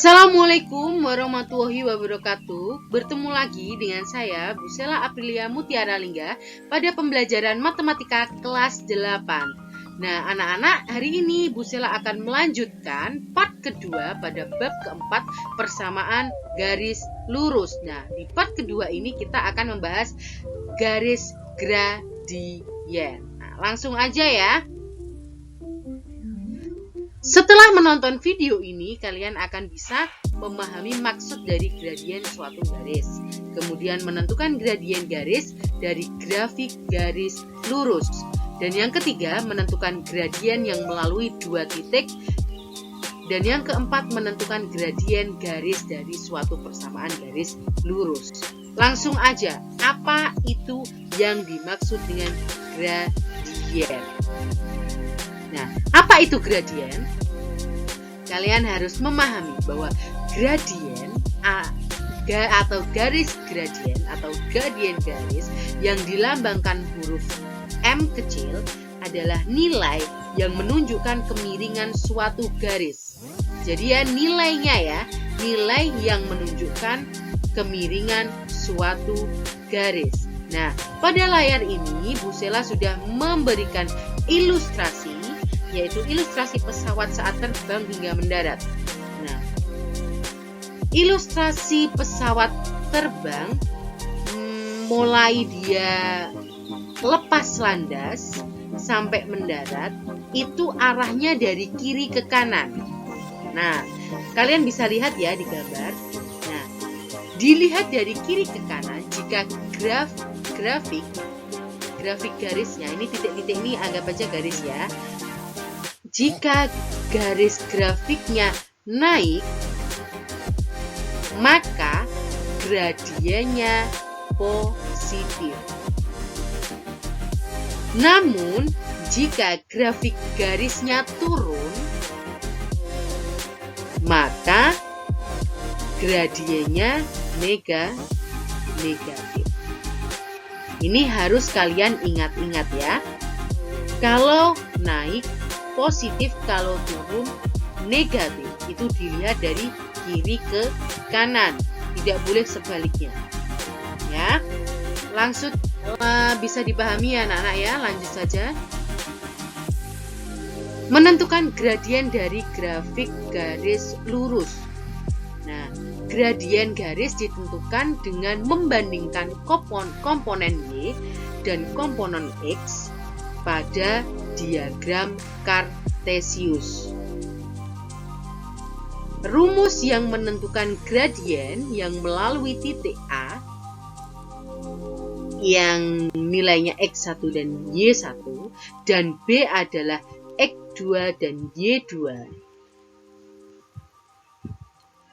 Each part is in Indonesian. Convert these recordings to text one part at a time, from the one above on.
Assalamualaikum warahmatullahi wabarakatuh. Bertemu lagi dengan saya, Bu Sela Aprilia Mutiara Lingga, pada pembelajaran matematika kelas 8. Nah, anak-anak, hari ini Bu Sela akan melanjutkan part kedua pada bab keempat, persamaan garis lurus. Nah, di part kedua ini kita akan membahas garis gradien. Nah, langsung aja ya. Setelah menonton video ini, kalian akan bisa memahami maksud dari gradien suatu garis, kemudian menentukan gradien garis dari grafik garis lurus, dan yang ketiga menentukan gradien yang melalui dua titik, dan yang keempat menentukan gradien garis dari suatu persamaan garis lurus. Langsung aja, apa itu yang dimaksud dengan gradien? Nah, apa itu gradien? Kalian harus memahami bahwa gradien atau garis gradien atau gradien garis yang dilambangkan huruf M kecil adalah nilai yang menunjukkan kemiringan suatu garis. Jadi ya, nilainya ya, nilai yang menunjukkan kemiringan suatu garis. Nah, pada layar ini Bu Sela sudah memberikan ilustrasi, yaitu ilustrasi pesawat saat terbang hingga mendarat. Nah, ilustrasi pesawat terbang mulai dia lepas landas sampai mendarat itu arahnya dari kiri ke kanan. Nah, kalian bisa lihat ya di gambar. Nah, dilihat dari kiri ke kanan, jika grafik garisnya, ini titik-titik ini anggap aja garis ya. Jika garis grafiknya naik, maka gradiennya positif. Namun, jika grafik garisnya turun, maka gradiennya negatif. Ini harus kalian ingat-ingat ya. Kalau naik positif, kalau turun negatif. Itu dilihat dari kiri ke kanan, tidak boleh sebaliknya ya. Langsung bisa dipahami ya anak-anak ya. Lanjut saja. Menentukan gradien dari grafik garis lurus. Nah, gradien garis ditentukan dengan membandingkan komponen Y dan komponen X pada diagram Kartesius. Rumus yang menentukan gradien yang melalui titik A yang nilainya X1 dan Y1 dan B adalah X2 dan Y2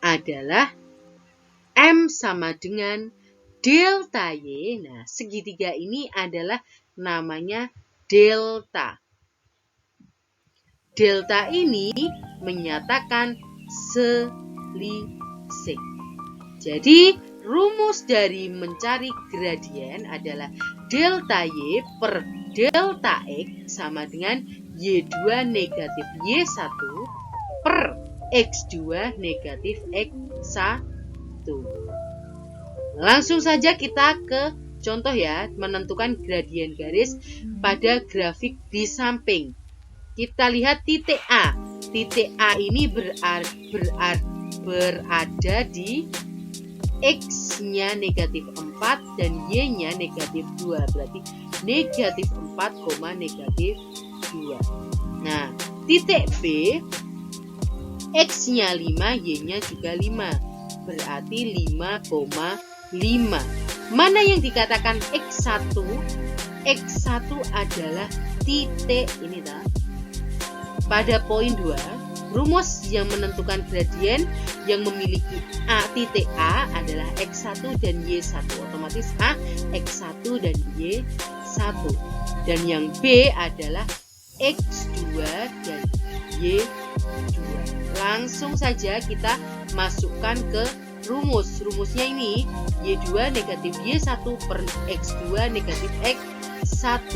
adalah M sama dengan delta Y. Nah, segitiga ini adalah namanya delta. Delta ini menyatakan selisih. Jadi, rumus dari mencari gradien adalah delta Y per delta X sama dengan Y2 negatif Y1 per X2 negatif X1. Langsung saja kita ke contoh ya, menentukan gradien garis pada grafik di samping. Kita lihat titik A. Titik A ini berada di X-nya negatif 4 dan Y-nya negatif 2. Berarti negatif 4, negatif 2. Nah, titik B, X-nya 5, Y-nya juga 5. Berarti 5,5. Mana yang dikatakan X1? X1 adalah titik ini dah. Pada poin 2, rumus yang menentukan gradien yang memiliki titik A adalah X1 dan Y1. Otomatis A, X1 dan Y1. Dan yang B adalah X2 dan Y2. Langsung saja kita masukkan ke rumus. Rumusnya ini Y2 negatif Y1 per X2 negatif X1.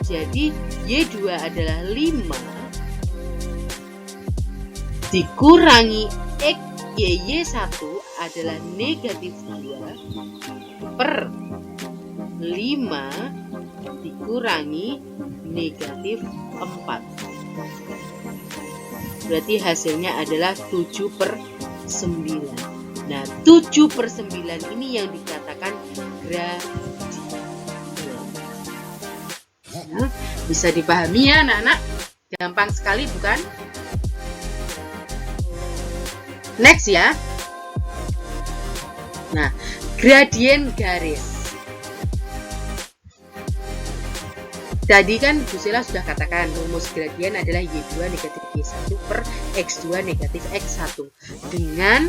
Jadi Y2 adalah 5 dikurangi X YY1 adalah negatif 2 per 5 dikurangi negatif 4. Berarti hasilnya adalah 7/9. Nah, 7/9 ini yang dikatakan gradien. Nah, bisa dipahami ya anak-anak? Gampang sekali bukan? Next ya. Nah, gradien garis. Tadi kan Bu Sela sudah katakan rumus gradien adalah Y2 negatif Y1 per X2 negatif X1 dengan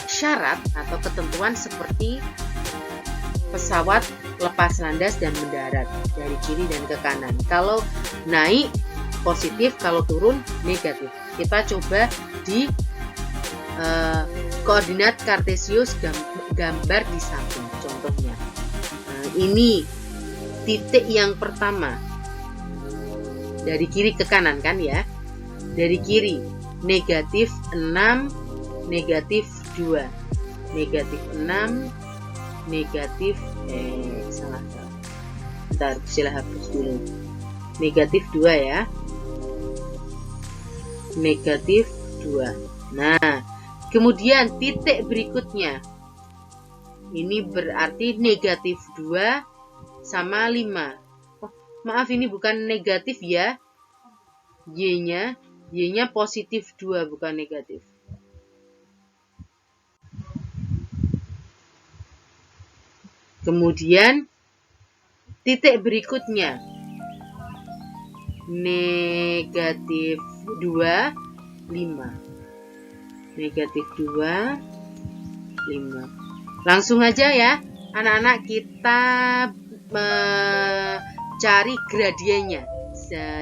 syarat atau ketentuan seperti pesawat lepas landas dan mendarat dari kiri dan ke kanan. Kalau naik positif, kalau turun negatif. Kita coba di koordinat kartesius gambar di samping contohnya. Ini titik yang pertama dari kiri ke kanan kan ya, dari kiri negatif 6 negatif 2 negatif 6 negatif salah bentar, sila hapus dulu, negatif 2 ya, negatif 2. Nah, kemudian titik berikutnya ini berarti negatif 2 sama 5. Oh, maaf ini bukan negatif ya. Y-nya positif 2 bukan negatif. Kemudian titik berikutnya negatif 2 5. Negatif 2 5. Langsung aja ya anak-anak, kita mencari gradiennya.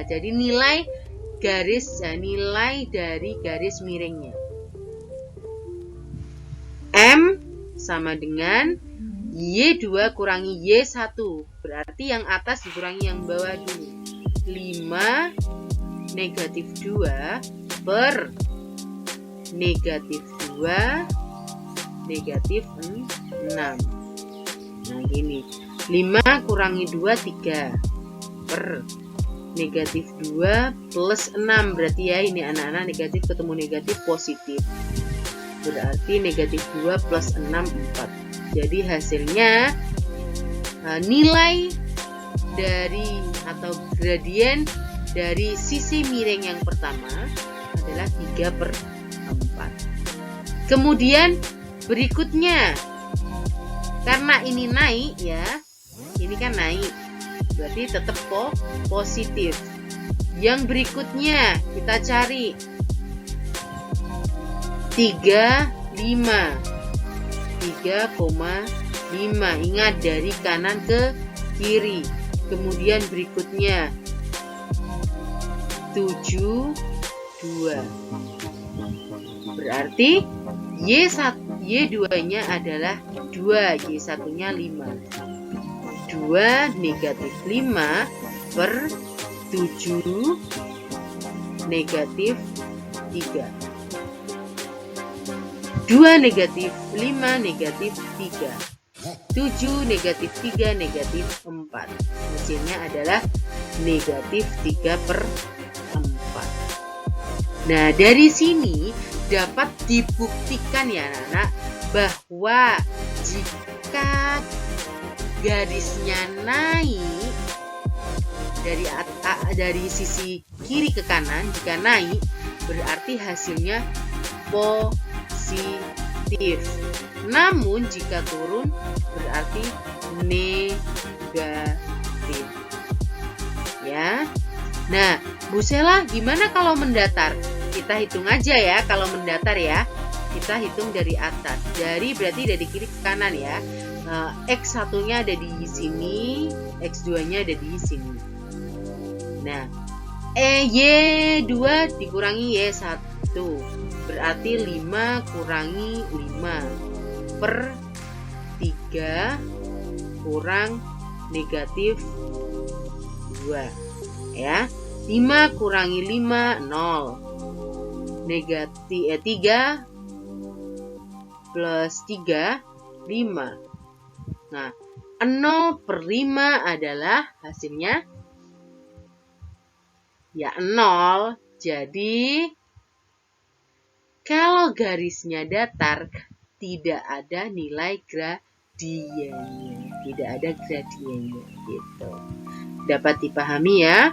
Jadi nilai dari garis miringnya. M sama dengan Y2 kurangi Y1. Berarti yang atas dikurangi yang bawah dulu. 5 negatif 2 per negatif 2 negatif 6. Nah gini, 5 kurangi 2 3 per negatif 2 plus 6. Berarti ya ini anak-anak negatif ketemu negatif positif. Berarti negatif 2 plus 6 4. Jadi hasilnya nilai dari atau gradien dari sisi miring yang pertama adalah 3/4. Kemudian berikutnya, karena ini naik ya, ini kan naik, berarti tetap positif. Yang berikutnya kita cari 3,5. Ingat dari kanan ke kiri. Kemudian berikutnya 7,2. Berarti Y2-nya adalah 2, Y1-nya 5. 2 negatif 5 per 7 negatif 3. 2 negatif 5 negatif 3. 7 negatif 3 negatif 4. Hasilnya adalah negatif 3/4. Nah, dari sini dapat dibuktikan ya anak-anak bahwa jika garisnya naik dari sisi kiri ke kanan, jika naik berarti hasilnya positif. Namun jika turun berarti negatif. Ya. Nah, Bu Sela gimana kalau mendatar? Kita hitung aja ya kalau mendatar ya. Kita hitung dari atas. Berarti dari kiri ke kanan ya. X1-nya ada di sini, X2-nya ada di sini. Nah, Y2 dikurangi Y1 berarti 5 kurangi 5 per 3 kurang negatif 2 ya. 5 kurangi 5 0. negatif 3 plus 3, 5. Nah, 0 per 5 adalah hasilnya ya 0. Jadi, kalau garisnya datar, tidak ada nilai gradiennya. Tidak ada gradiennya. Gitu. Dapat dipahami ya?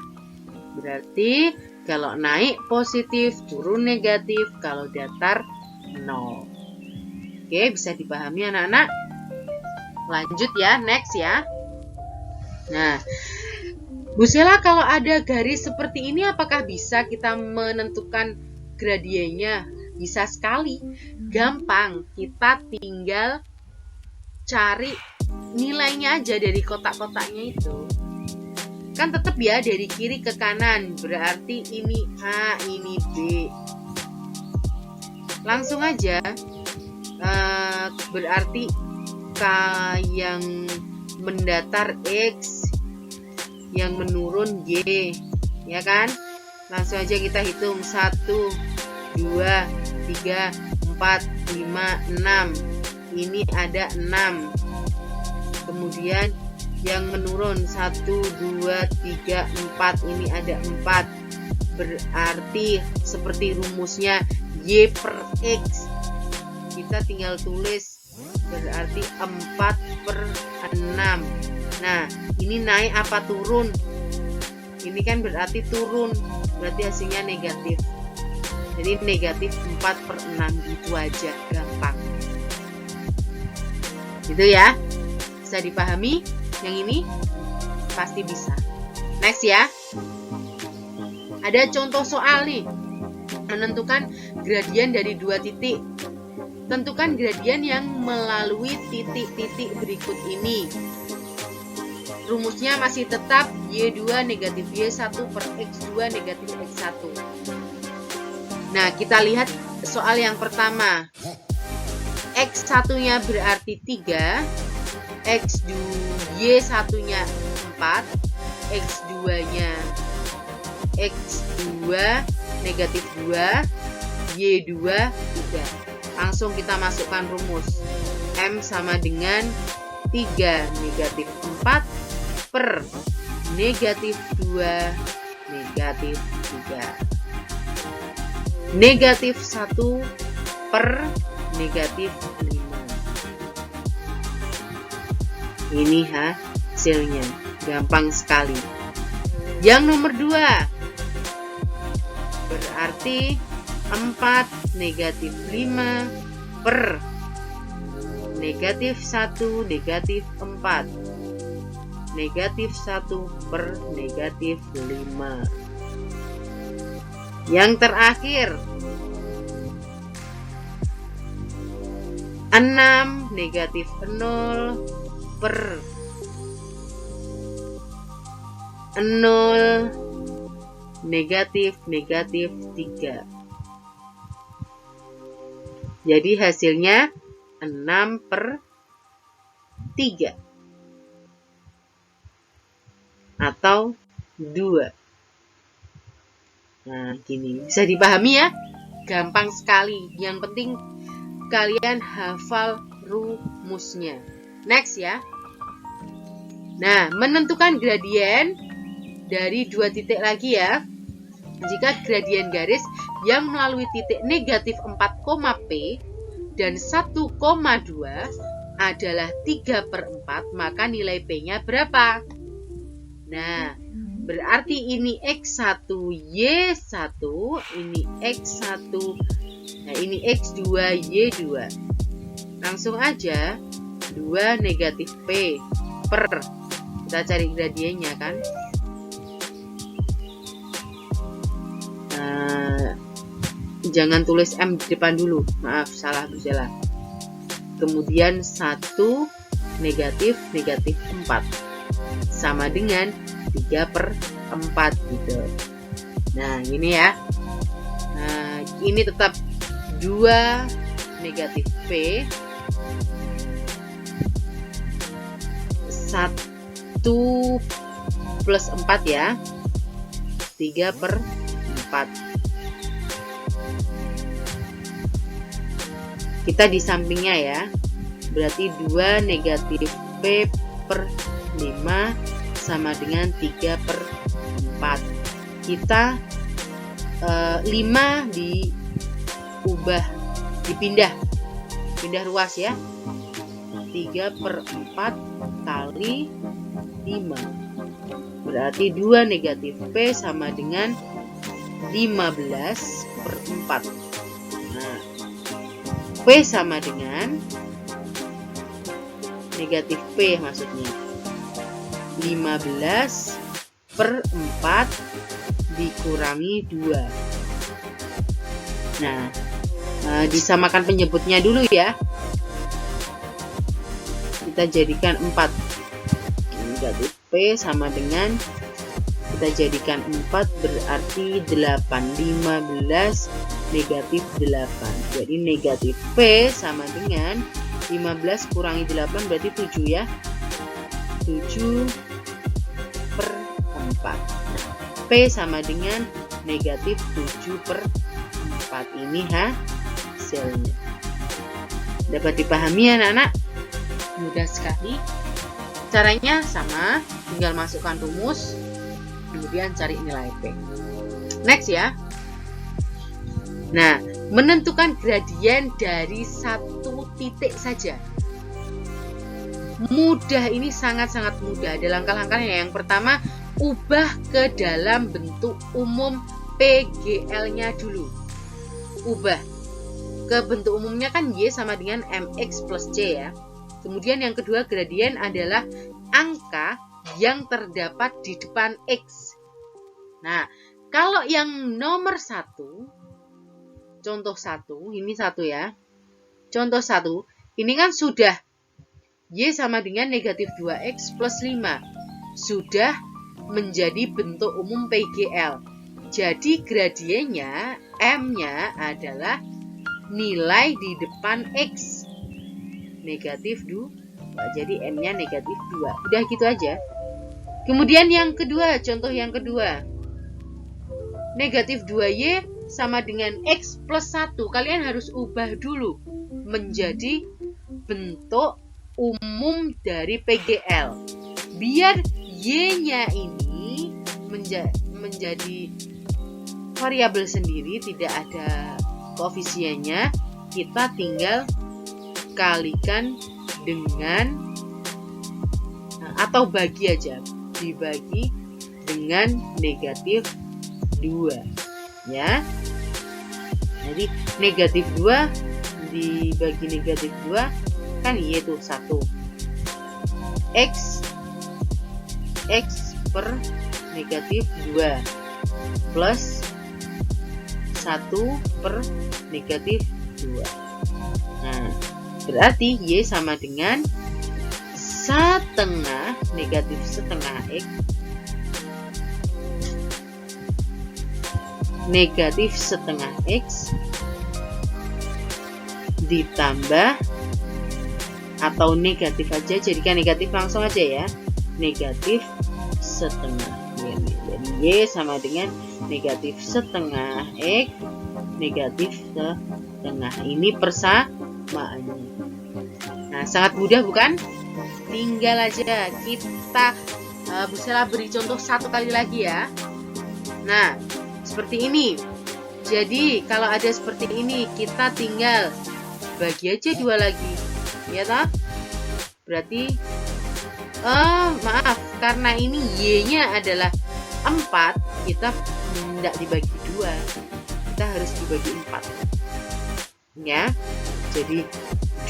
Berarti, kalau naik positif, turun negatif. Kalau datar, 0. Oke, bisa dipahami anak-anak? Lanjut ya, next ya. Nah, Bu Sela, kalau ada garis seperti ini apakah bisa kita menentukan gradiennya? Bisa sekali. Gampang, kita tinggal cari nilainya aja dari kotak-kotaknya itu. Kan tetap ya dari kiri ke kanan, berarti ini A, ini B. Langsung aja, berarti K yang mendatar X, yang menurun Y, ya kan? Langsung aja kita hitung 1, 2, 3, 4, 5, 6. Ini ada 6. Kemudian yang menurun 1, 2, 3, 4. Ini ada 4. Berarti seperti rumusnya Y per X. Kita tinggal tulis, berarti 4 per 6. Nah, ini naik apa turun? Ini kan berarti turun, berarti hasilnya negatif. Jadi negatif 4 per 6, gitu aja, gampang. Gitu ya, bisa dipahami? Yang ini pasti bisa. Next ya. Ada contoh soal nih, menentukan gradien dari 2 titik. Tentukan gradien yang melalui titik-titik berikut ini. Rumusnya masih tetap Y2 negatif Y1 per X2 negatif X1. Nah, kita lihat soal yang pertama. X1-nya berarti 3, Y1-nya 4, X2-nya X2 negatif 2, Y2 3. Langsung kita masukkan rumus. M sama dengan 3 negatif 4 per negatif 2 negatif 3. Negatif 1 per negatif 5. Ini hasilnya. Gampang sekali. Yang nomor 2. Berarti 4 negatif 5 per negatif 1 negatif 4. Negatif 1 per negatif 5. Yang terakhir 6 negatif 0 per 0 negatif 3. Jadi hasilnya 6 per 3 atau 2. Nah, gini. Bisa dipahami ya? Gampang sekali. Yang penting kalian hafal rumusnya. Next ya. Nah, menentukan gradien dari 2 titik lagi ya. Jika gradien garis yang melalui titik negatif 4, P dan 1,2 adalah 3 per 4, maka nilai P-nya berapa? Nah, berarti ini X1, Y1, ini X1, nah ini X2, Y2. Langsung aja 2 negatif P per, kita cari gradiennya kan. Jangan tulis M di depan dulu, maaf salah Bu Sela. Kemudian 1 negatif 4 sama dengan 3 per 4 gitu. Nah ini ya. Nah ini tetap 2 negatif P 1 plus 4 ya, 3 per 4. kita di sampingnya ya. Berarti 2 negatif P per 5 sama dengan 3 per 4. Kita 5 diubah, dipindah ruas ya. 3 per 4 kali 5. Berarti 2 negatif P sama dengan 15 per 4. Nah, P sama dengan negatif P maksudnya 15 per 4 dikurangi 2. Nah, disamakan penyebutnya dulu ya. Kita jadikan 4. Negatif P sama dengan, kita jadikan 4 berarti 8. 15 negatif 8. Jadi negatif P sama dengan 15 kurangi 8 berarti 7 ya. 7 per 4. P sama dengan negatif 7 per 4. Ini hasilnya. Dapat dipahami anak-anak? Mudah sekali. Caranya sama, tinggal masukkan rumus, kemudian cari nilai P. Next ya. Nah, menentukan gradien dari satu titik saja. Mudah, ini sangat-sangat mudah. Ada langkah-langkahnya. Yang pertama, ubah ke dalam bentuk umum PGL-nya dulu. Ubah ke bentuk umumnya kan Y sama dengan MX plus C ya. Kemudian yang kedua, gradien adalah angka yang terdapat di depan X. Nah, kalau yang nomor 1, contoh 1, ini 1 ya. Contoh 1, ini kan sudah Y sama dengan negatif 2X plus 5. Sudah menjadi bentuk umum PGL. Jadi gradiennya, M-nya adalah nilai di depan X. Negatif 2. Jadi M-nya negatif 2. Udah gitu aja. Kemudian yang kedua, contoh yang kedua. Negatif 2Y sama dengan X plus 1. Kalian harus ubah dulu menjadi bentuk umum dari PGL. Biar Y-nya ini menjadi variabel sendiri, tidak ada koefisiennya, kita tinggal kalikan dengan, atau bagi aja, dibagi dengan negatif 2 ya. Jadi negatif 2 dibagi negatif 2 kan Y itu 1. X per negatif 2 plus 1 per negatif 2. Nah, berarti Y sama dengan setengah negatif setengah X negatif setengah X ditambah, atau negatif aja, jadikan negatif langsung aja ya, negatif setengah. Jadi Y sama dengan negatif setengah X negatif setengah. Ini persamaannya. Nah, sangat mudah bukan? Tinggal aja kita bisa beri contoh satu kali lagi ya. Nah, seperti ini. Jadi kalau ada seperti ini, kita tinggal bagi aja 2 lagi, ya toh? Berarti maaf, karena ini Y-nya adalah 4, kita tidak dibagi 2, kita harus dibagi 4 ya. Jadi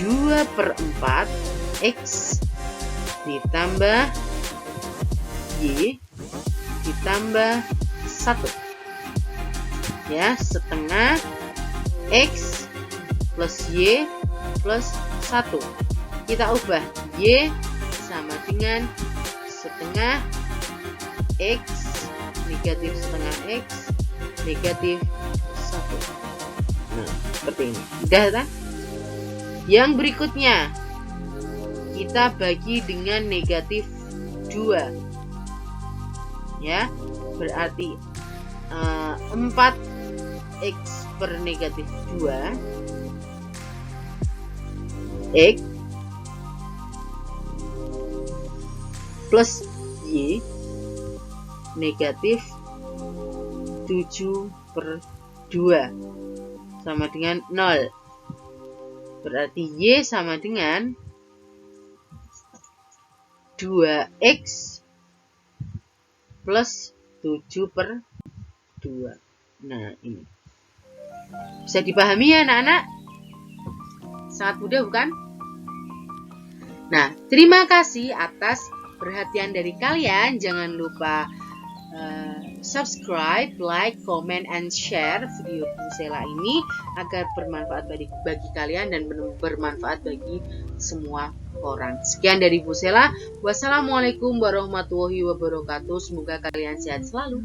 2 per 4 X ditambah Y ditambah 1 ya, setengah X plus Y plus 1. Kita ubah, Y sama dengan setengah X negatif setengah X negatif 1. Nah, seperti ini. Udah kan? Yang berikutnya kita bagi dengan negatif 2 ya, berarti 4X per negatif 2 X plus Y negatif 7/2 sama dengan 0. Berarti Y sama dengan 2X plus 7/2. Nah, ini. Bisa dipahami ya anak-anak? Sangat mudah bukan? Nah, terima kasih atas perhatian dari kalian. Jangan lupa subscribe, like, comment, and share video Bu Sela ini agar bermanfaat bagi kalian dan bermanfaat bagi semua orang. Sekian dari Bu Sela. Wassalamualaikum warahmatullahi wabarakatuh. Semoga kalian sehat selalu.